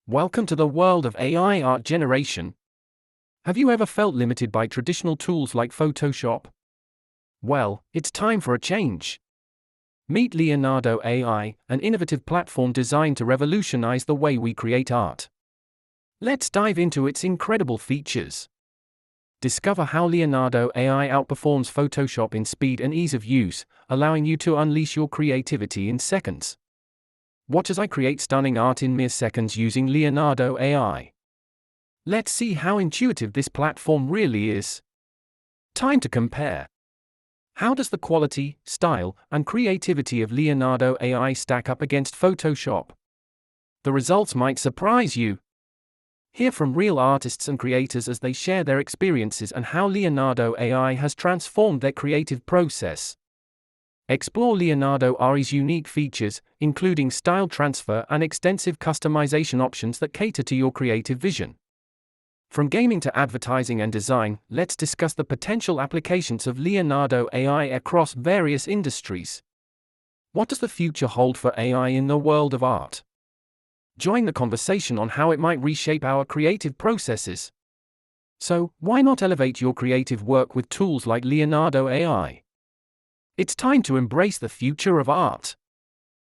Welcome to the world of AI art generation. Have you ever felt limited by traditional tools like Photoshop? Well, it's time for a change. Meet Leonardo AI, an innovative platform designed to revolutionize the way we create art. Let's dive into its incredible features. Discover how Leonardo AI outperforms Photoshop in speed and ease of use, allowing you to unleash your creativity in seconds. Watch as I create stunning art in mere seconds using Leonardo AI. Let's see how intuitive this platform really is. Time to compare. How does the quality, style, and creativity of Leonardo AI stack up against Photoshop? The results might surprise you. Hear from real artists and creators as they share their experiences and how Leonardo AI has transformed their creative process. Explore Leonardo AI's unique features, including style transfer and extensive customization options that cater to your creative vision. From gaming to advertising and design, let's discuss the potential applications of Leonardo AI across various industries. What does the future hold for AI in the world of art? Join the conversation on how it might reshape our creative processes. So, why not elevate your creative work with tools like Leonardo AI? It's time to embrace the future of art.